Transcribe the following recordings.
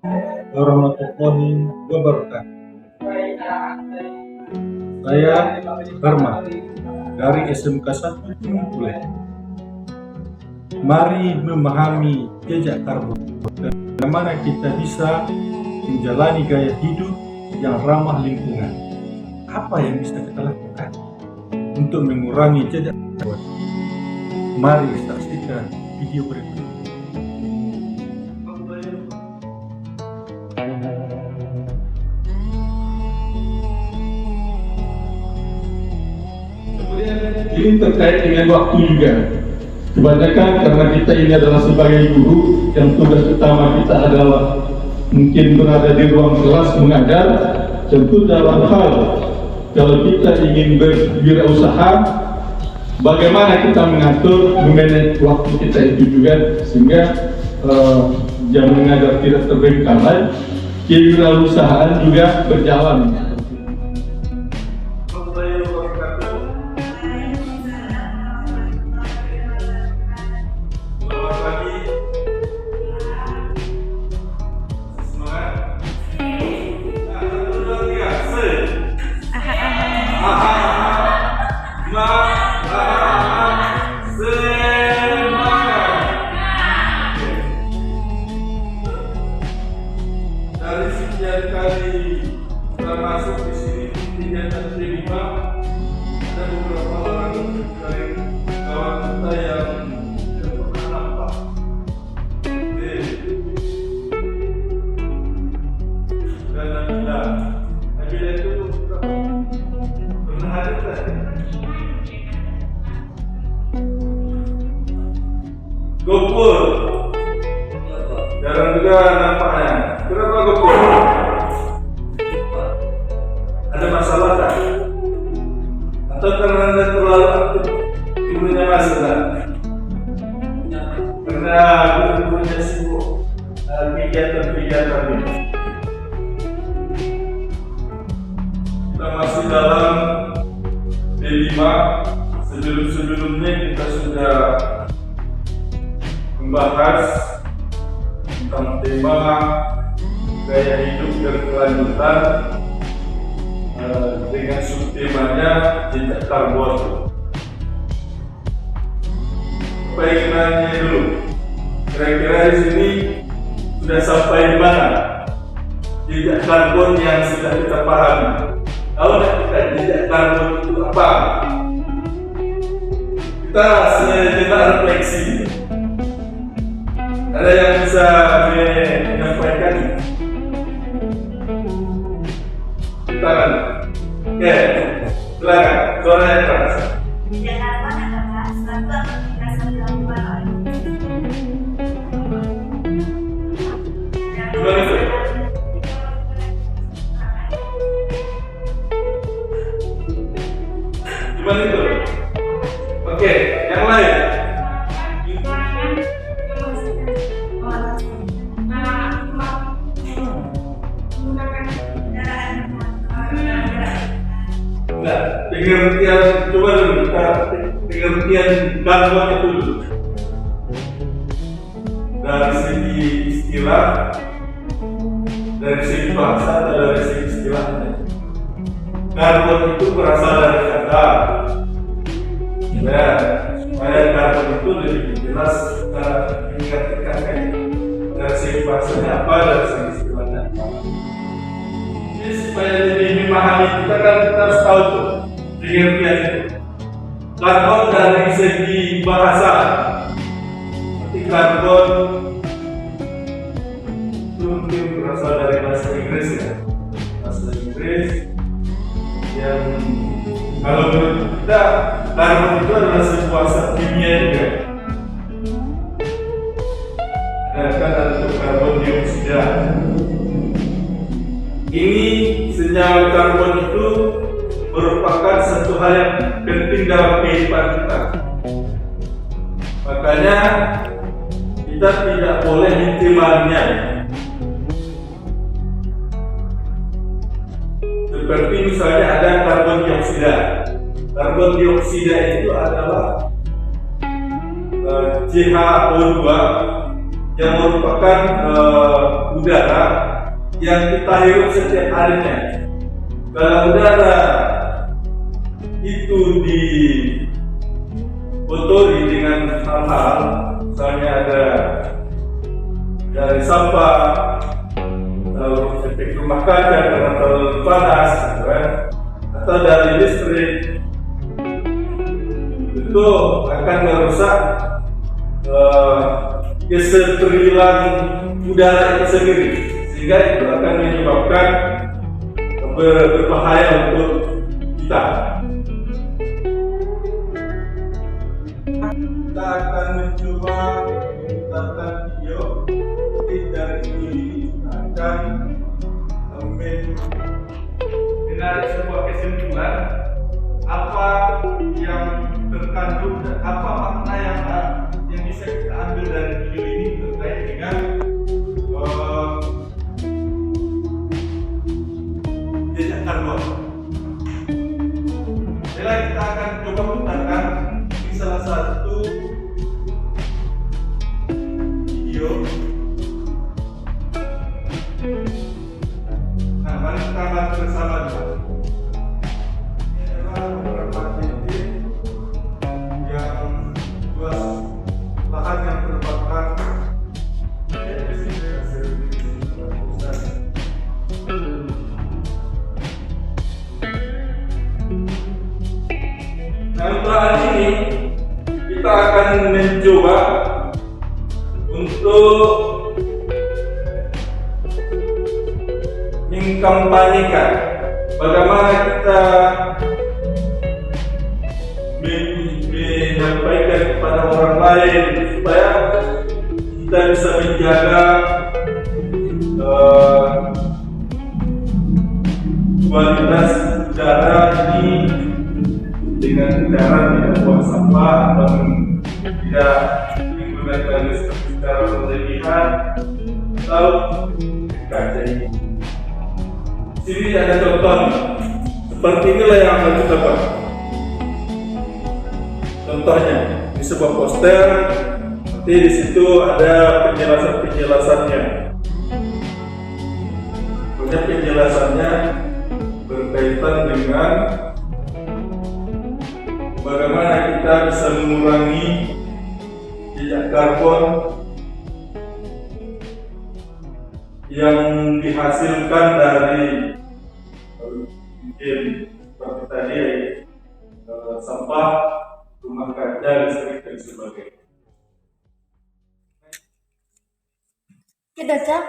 warahmatullahi wabarakatuh. Saya Dharma dari SMK 1 Bengkulu. Mari memahami jejak karbon, bagaimana kita bisa menjalani gaya hidup yang ramah lingkungan. Apa yang bisa kita lakukan untuk mengurangi jejak karbon? Mari saksikan video berikut ini. Ini terkait dengan waktu juga. Kebanyakan karena kita ini adalah sebagai guru, yang tugas utama kita adalah mungkin berada di ruang kelas mengajar. Tentu dalam hal kalau kita ingin berwirausaha, bagaimana kita mengatur, memanage waktu kita itu juga sehingga jam mengajar tidak terbengkalai, kewirausahaan juga berjalan. Dari sekian kali termasuk di sini kegiatan kelima, ada beberapa orang dari kawan kita yang tidak pernah nampak. Dan Nabila itu pernah hadir kan? Gopur, jarang juga nampaknya. Kenapa Gopur? Ada masalah tak? Atau karena Anda terlalu aktif ibunya masalah? Karena ibunya sibuk kegiatan-kegiatan ini. Kita masih dalam D5. Sebelum-sebelumnya kita sudah membahas tentang tema gaya hidup berkelanjutan dengan subtemanya jejak karbon. Baiknya dulu, kira-kira di sini sudah sampai di mana jejak karbon yang sudah kita pahami? Tahu tidak kita jejak karbon itu apa? Kita sejenak refleksi. Ada yang bisa menyampaikan? Silakan. Oke, silakan. Suaranya keras. Jejak karbon adalah suatu aktivitas yang dilakukan oleh Gimana itu? Gimana itu? Oke, yang lain. Nah, pengertian coba dulu kita pengertian karbon itu dulu. Dari segi istilah, dari segi bahasa atau dari segi istilahnya. Karbon itu berasal dari kata. Ya, supaya karbon itu lebih jelas kita mengertikan dari segi bahasanya apa, dari segi istilahnya apa. Jadi supaya lebih memahami kita kan kita harus tahu tuh pengertian itu. Karbon dari segi bahasa, seperti karbon itu mungkin berasal dari bahasa Inggris ya, bahasa Inggris yang kalau menurut kita karbon itu adalah sebuah zat kimia juga. Kan ada karbon dioksida. Ini senyawa karbon itu merupakan satu hal yang penting dalam kehidupan kita. Makanya kita tidak boleh mencemarnya. Seperti misalnya ada karbon dioksida. Karbon dioksida itu adalah CH2 yang merupakan udara yang kita hirup setiap harinya. Kalau udara itu dikotori dengan hal-hal, misalnya ada dari sampah, atau efek rumah kaca karena terlalu panas, gitu kan? Atau dari listrik, itu akan merusak kesterilian udara itu sendiri, sehingga itu akan menyebabkan berbahaya untuk kita. Kita akan mencoba memutarkan video. Dari ini kita akan menarik sebuah kesimpulan apa yang terkandung dan apa makna yang bisa kita ambil dari video ini terkait dengan jejak karbon. Jadi kita akan coba putarkan di salah satu video. Nah, mari kita lihat bersama dulu. Ini adalah beberapa titik yang luas lahan yang terbakar. Nah, untuk hari ini kita akan mencoba untuk mengkampanyekan bagaimana kita menyampaikan kepada orang lain supaya kita bisa menjaga kualitas udara ini dengan cara tidak buang sampah atau tidak menggunakan listrik secara berlebihan atau kaca ini. Sini ada contoh, seperti inilah yang akan kita buat. Contohnya di sebuah poster, nanti di situ ada penjelasannya. Banyak penjelasannya berkaitan dengan bagaimana kita bisa mengurangi jejak karbon yang dihasilkan dari mungkin seperti tadi sampah, rumah kaca, listrik dan sebagainya. Kita cek.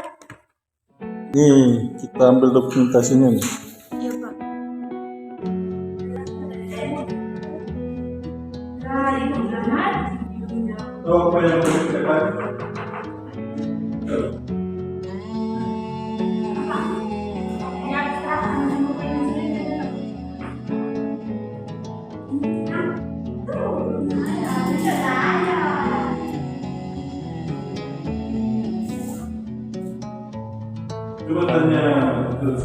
Nih, kita ambil dokumentasinya nih. Iya, Pak. Nah, ibu Muhammad. Apa yang perlu kita lakukan? Coba tanya terus.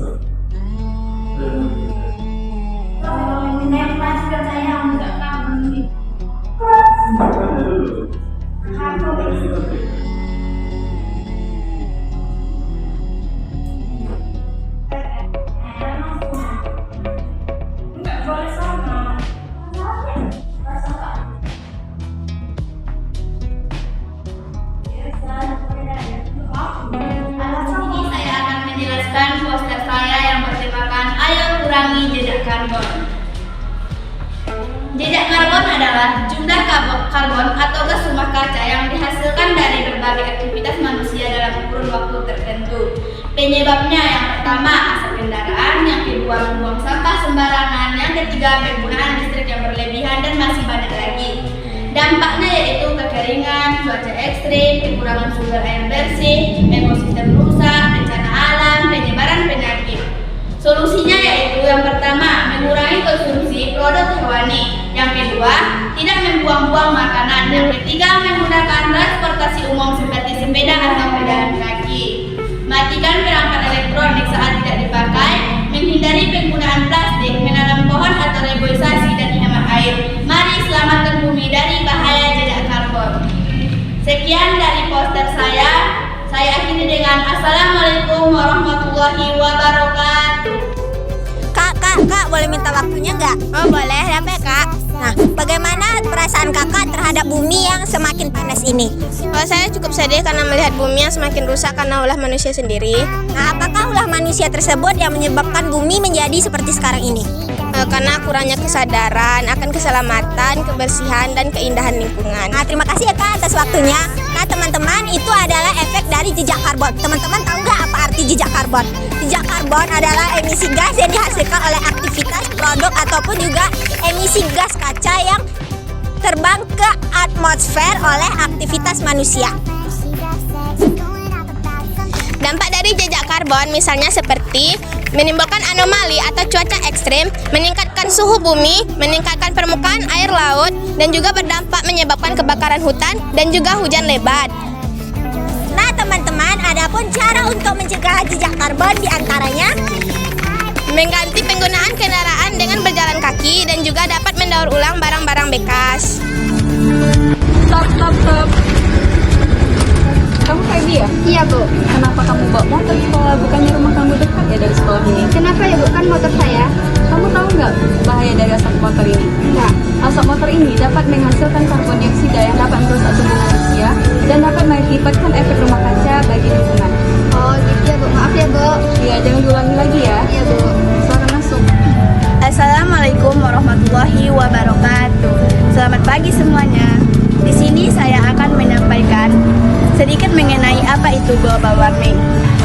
Tanya dulu. Poster saya yang bertemakan "Ayo kurangi jejak karbon". Jejak karbon adalah jumlah karbon atau gas rumah kaca yang dihasilkan dari berbagai aktivitas manusia dalam kurun waktu tertentu. Penyebabnya yang pertama asap kendaraan, yang kedua membuang sampah sembarangan, yang ketiga penggunaan listrik yang berlebihan, dan masih banyak lagi. Dampaknya yaitu kekeringan, cuaca ekstrim, kekurangan sumber air bersih, ekosistem rusak, bencana alam, penyebaran penyakit. Solusinya yaitu yang pertama, mengurangi konsumsi produk hewani. Yang kedua, tidak membuang-buang makanan. Yang ketiga, menggunakan transportasi umum seperti sepeda atau pejalan kaki. Matikan perangkat elektronik saat tidak dipakai, menghindari penggunaan plastik, menanam pohon atau reboisasi, dan hemat air. Mari selamatkan bumi dari bahaya jejak karbon. Sekian dari poster saya akhiri dengan Assalamualaikum warahmatullahi wabarakatuh. Kak, boleh minta waktunya nggak? Oh boleh, apa ya Kak? Nah, bagaimana perasaan kakak terhadap bumi yang semakin panas ini? Oh, saya cukup sedih karena melihat bumi yang semakin rusak karena ulah manusia sendiri. Nah, apakah ulah manusia tersebut yang menyebabkan bumi menjadi seperti sekarang ini? Karena kurangnya kesadaran akan keselamatan, kebersihan, dan keindahan lingkungan. Nah, terima kasih ya Kak atas waktunya. Nah, teman-teman, itu adalah efek dari jejak karbon. Teman-teman tahu nggak apa arti jejak karbon? Jejak karbon adalah emisi gas yang dihasilkan oleh aktivitas produk ataupun juga emisi gas kaca yang terbang ke atmosfer oleh aktivitas manusia. Dampak dari jejak karbon misalnya seperti menimbulkan anomali atau cuaca ekstrim, meningkatkan suhu bumi, meningkatkan permukaan air laut, dan juga berdampak menyebabkan kebakaran hutan dan juga hujan lebat. Nah, teman-teman, adapun cara untuk mencegah jejak karbon diantaranya Mengganti penggunaan kendaraan dengan berjalan kaki dan juga dapat mendaur ulang barang-barang bekas. Stop. Kamu Feby ya? Iya Bu. Kenapa kamu bawa motor ke sekolah? Bukannya rumah kamu dekat ya dari sekolah ini? Kenapa ya Bu? Kan motor saya. Kamu tahu nggak bahaya dari asap motor ini? Enggak. Asap motor ini dapat menghasilkan karbon dioksida yang dapat merusak tubuh manusia dan dapat mengakibatkan efek rumah kaca bagi lingkungan. Oh gitu ya Bu. Maaf ya Bu. Iya, jangan diulangi lagi ya. Iya Bu. Suara masuk. Assalamualaikum warahmatullahi wabarakatuh. Selamat pagi semuanya. Di sini saya akan menyampaikan sedikit mengenai apa itu global warming.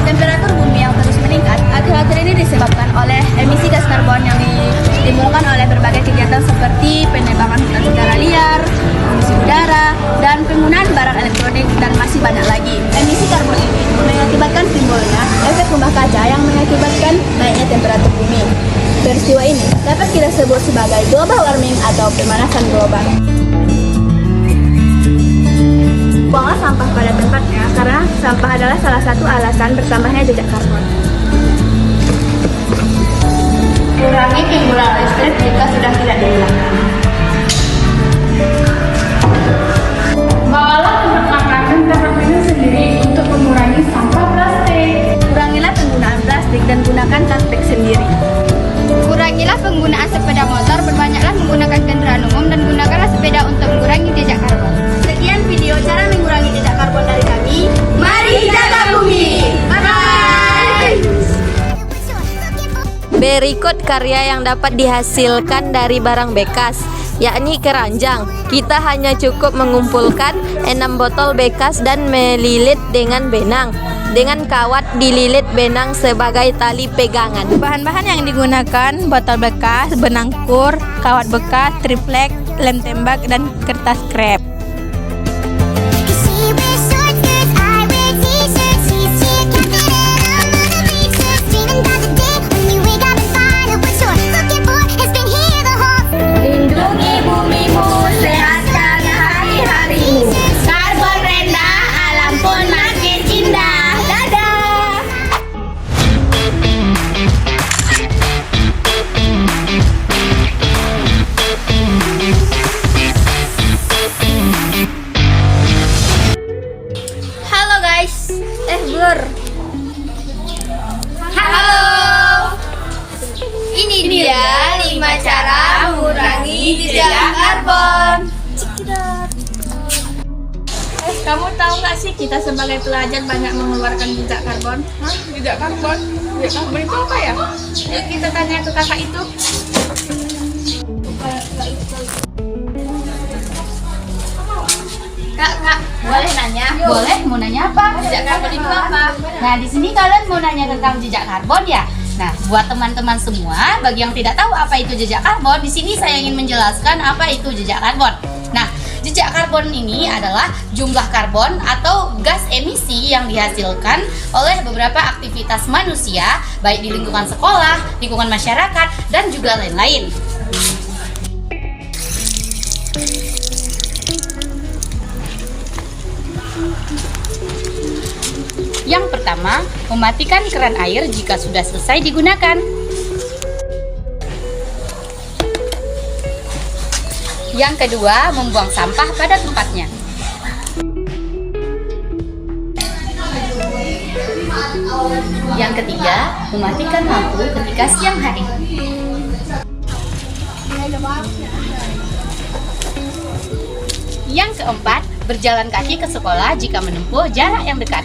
Temperatur bumi yang terus meningkat akhir-akhir ini disebabkan oleh emisi gas karbon yang ditimbulkan oleh berbagai kegiatan seperti penebangan hutan secara liar, polusi udara, dan penggunaan barang elektronik dan masih banyak lagi. Emisi karbon ini mengakibatkan timbulnya efek rumah kaca yang mengakibatkan naiknya temperatur bumi. Peristiwa ini dapat kita sebut sebagai global warming atau pemanasan global. Buanglah sampah pada tempatnya karena sampah adalah salah satu alasan bertambahnya jejak karbon. Kurangi penggunaan listrik jika sudah tidak digunakan. Bawalah tempat makan dan tempat minum sendiri untuk mengurangi sampah plastik. Kurangilah penggunaan plastik dan gunakan tas bag sendiri. Kurangilah penggunaan sepeda motor, berbanyaklah menggunakan kendaraan umum, dan gunakanlah sepeda untuk mengurangi jejak karbon. Sekian video cara mengurangi jejak karbon dari kami. Mari jaga bumi. Bye. Berikut karya yang dapat dihasilkan dari barang bekas, yakni keranjang. Kita hanya cukup mengumpulkan 6 botol bekas dan melilit dengan benang. Dengan kawat dililit benang sebagai tali pegangan. Bahan-bahan yang digunakan botol bekas, benang kur, kawat bekas, triplek, lem tembak, dan kertas krep. Lindungi bumimu, sehatkan hari-harimu. Karbon rendah, alam pun makin indah. Dadah. Halo guys, Blur. Halo. Ini dia 5 cara mengurangi jejak karbon. Kamu tahu nggak sih kita sebagai pelajar banyak mengeluarkan jejak karbon? Hah? Jejak karbon? Jejak karbon itu apa ya? Yuk kita tanya ke kakak itu. Kak, boleh nanya? Boleh, mau nanya apa? Jejak karbon itu apa? Nah, di sini kalian mau nanya tentang jejak karbon ya? Nah, buat teman-teman semua, bagi yang tidak tahu apa itu jejak karbon, di sini saya ingin menjelaskan apa itu jejak karbon. Nah, jejak karbon ini adalah jumlah karbon atau gas emisi yang dihasilkan oleh beberapa aktivitas manusia, baik di lingkungan sekolah, lingkungan masyarakat, dan juga lain-lain. Yang pertama, mematikan keran air jika sudah selesai digunakan. Yang kedua, membuang sampah pada tempatnya. Yang ketiga, mematikan lampu ketika siang hari. Yang keempat, berjalan kaki ke sekolah jika menempuh jarak yang dekat.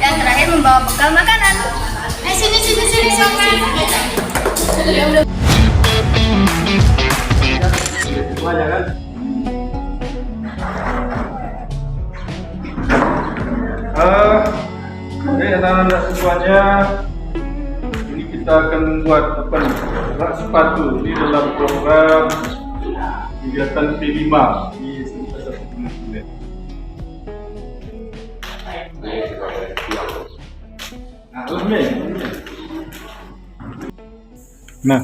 Dan terakhir, membawa bekal makanan. Sini. Semuanya kan? Oke, anak-anak semuanya, ini kita akan membuat rak sepatu di dalam program kegiatan P5 di SMK 1 Gunung Kulet. Nah,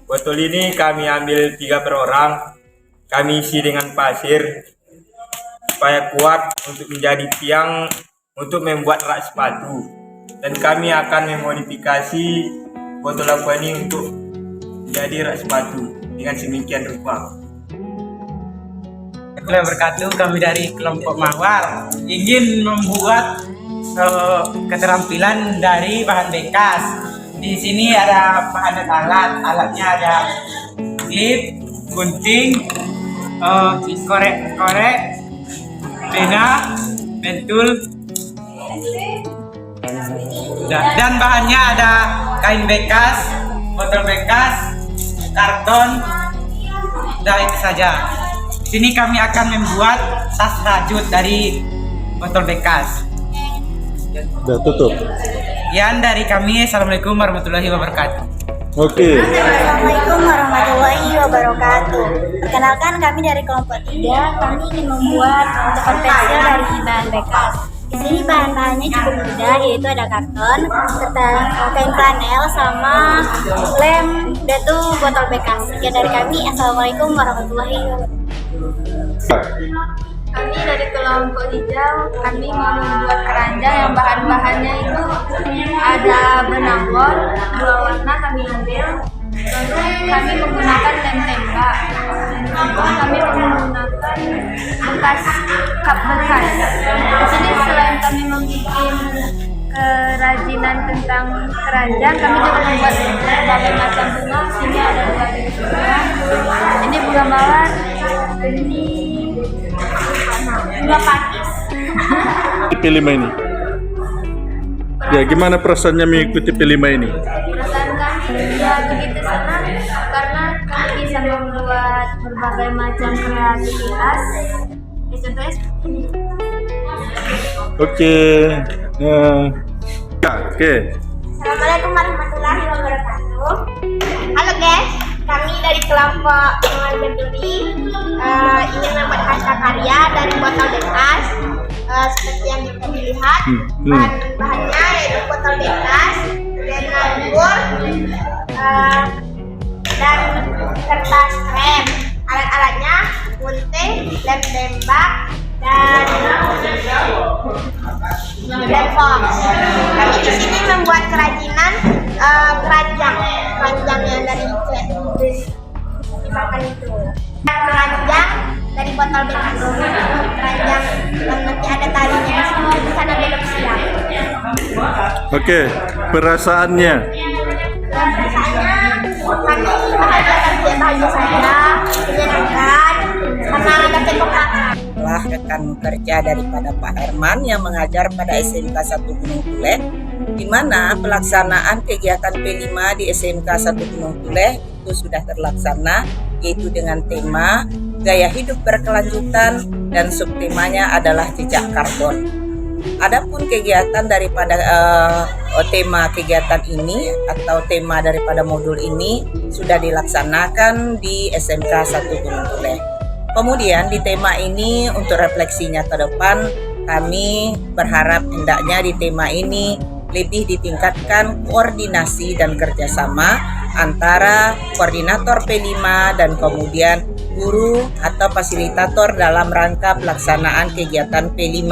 botol ini kami ambil 3 per orang. Kami isi dengan pasir supaya kuat untuk menjadi tiang untuk membuat rak sepatu. Dan kami akan memodifikasi botol aqua ini untuk menjadi rak sepatu dengan sedemikian rupa. Assalamualaikum warahmatullahi wabarakatuh. Kami dari kelompok Mawar ingin membuat keterampilan dari bahan bekas. Di sini ada bahan alatnya ada klip, gunting, korek, pena, pentul, dan bahannya ada kain bekas, botol bekas, karton, dan itu saja. Di sini kami akan membuat tas rajut dari botol bekas. Udah tutup. Sekian dari kami. Assalamualaikum warahmatullahi wabarakatuh. Oke. Assalamualaikum warahmatullahi wabarakatuh. Perkenalkan, kami dari kelompok 3. Kami ingin membuat botol pensil dari bahan bekas. Di sini bahan-bahannya cukup mudah, yaitu ada karton, serta kain flanel, sama lem, dan itu botol bekas. Sekian dari kami. Assalamualaikum warahmatullahi wabarakatuh. Kami dari kelompok hijau, kami mau membuat keranjang yang bahan-bahannya itu ada benang wol, 2 warna kami ambil. Lalu kami menggunakan lem tembak. Kami menggunakan bekas cup bekas. Di sini selain kami membuat kerajinan tentang keranjang, kami juga membuat berbagai macam bunga. Sini ada 2 bunga. Ini bunga mawar. Ini bunga pakis. P5 ini. Ya, gimana perasaannya mengikuti P5 ini? Perasaan kami ya begitu senang karena kami bisa membuat berbagai macam kreativitas. Contohnya seperti ini. Oke. Oke. Assalamualaikum warahmatullahi wabarakatuh. Halo guys, kami dari kelompok Mawar Berduri ingin membuat karya dari botol bekas. Seperti yang bisa dilihat, bahan-bahannya yaitu botol bekas, pena lumpur, dan kertas krem. Alat-alatnya gunting, lem tembak, dan fox. Kami di sini membuat kerajinan keranjang yang dari dimakan itu. Keranjang dari botol bekas, keranjang yang nanti ada talinya di sini, di sana belok siang. Oke, perasaannya. Kami bahagia saja, menyenangkan, karena dapat pengalaman. Telah rekan kerja daripada Pak Herman yang mengajar pada SMK 1 Gunung Kulet, di mana pelaksanaan kegiatan P5 di SMK 1 Gunung Kulet itu sudah terlaksana, yaitu dengan tema gaya hidup berkelanjutan dan subtemanya adalah jejak karbon. Adapun kegiatan daripada tema kegiatan ini atau tema daripada modul ini sudah dilaksanakan di SMK 1 Gunung Kulet. Kemudian di tema ini untuk refleksinya ke depan, kami berharap hendaknya di tema ini lebih ditingkatkan koordinasi dan kerjasama antara koordinator P5 dan kemudian guru atau fasilitator dalam rangka pelaksanaan kegiatan P5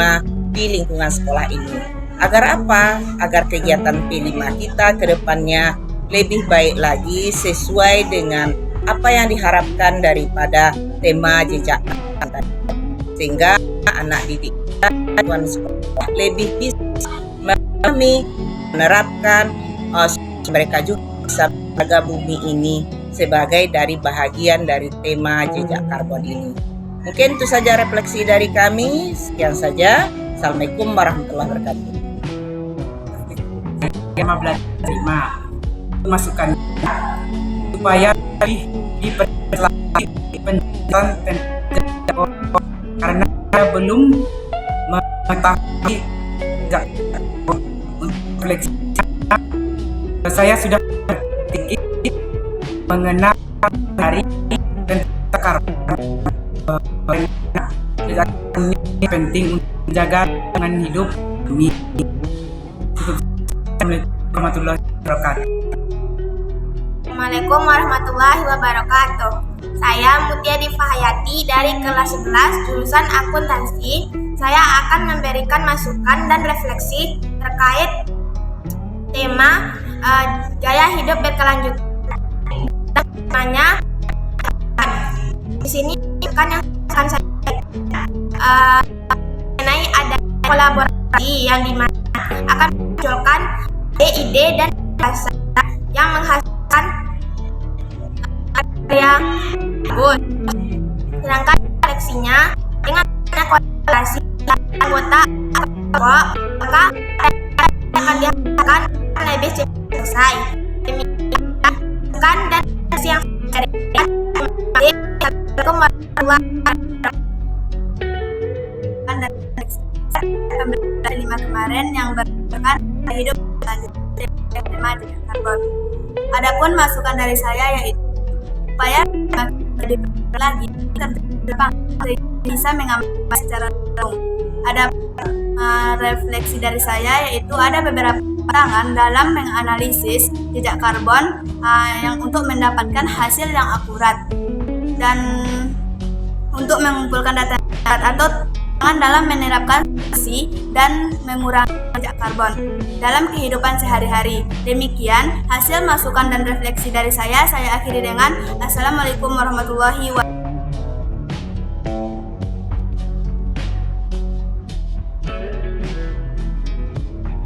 di lingkungan sekolah ini. Agar apa? Agar kegiatan P5 kita ke depannya lebih baik lagi sesuai dengan apa yang diharapkan daripada tema jejak karbon, sehingga anak didik dan sekolah lebih bisa kami menerapkan mereka juga bisa menjaga bumi ini sebagai dari bahagian dari tema jejak karbon ini. Mungkin itu saja refleksi dari kami. Sekian saja. Assalamualaikum warahmatullahi wabarakatuh. 15.5 masukan supaya diperlaki penjelasan karena belum mengetahui refleksi. Saya sudah berpikir mengenal dari tentang karbon. Ini penting untuk menjaga lingkungan hidup bumi. Assalamualaikum warahmatullahi wabarakatuh. Assalamualaikum warahmatullahi wabarakatuh. Saya Mutia Difahayati dari kelas 11 jurusan akuntansi. Saya akan memberikan masukan dan refleksi terkait tema gaya hidup berkelanjutan. Namanya di sini kan yang akan saya mengenai ada kolaborasi yang dimana akan munculkan ide dan rasa yang menghasilkan karya bagus. Sedangkan refleksinya dengan kolaborasi anggota maka akan dihasilkan lebih cepat selesai. Demikian dan yang kelima kemarin yang berkaitan hidup tema jejak karbon. Adapun masukan dari saya yaitu supaya lebih lagi bisa mengambil secara langsung. Ada refleksi dari saya yaitu ada beberapa pandangan dalam menganalisis jejak karbon yang untuk mendapatkan hasil yang akurat dan untuk mengumpulkan data atau dalam menerapkan dan mengurangi jejak karbon dalam kehidupan sehari-hari. Demikian hasil masukan dan refleksi dari saya akhiri dengan Assalamualaikum warahmatullahi wabarakatuh.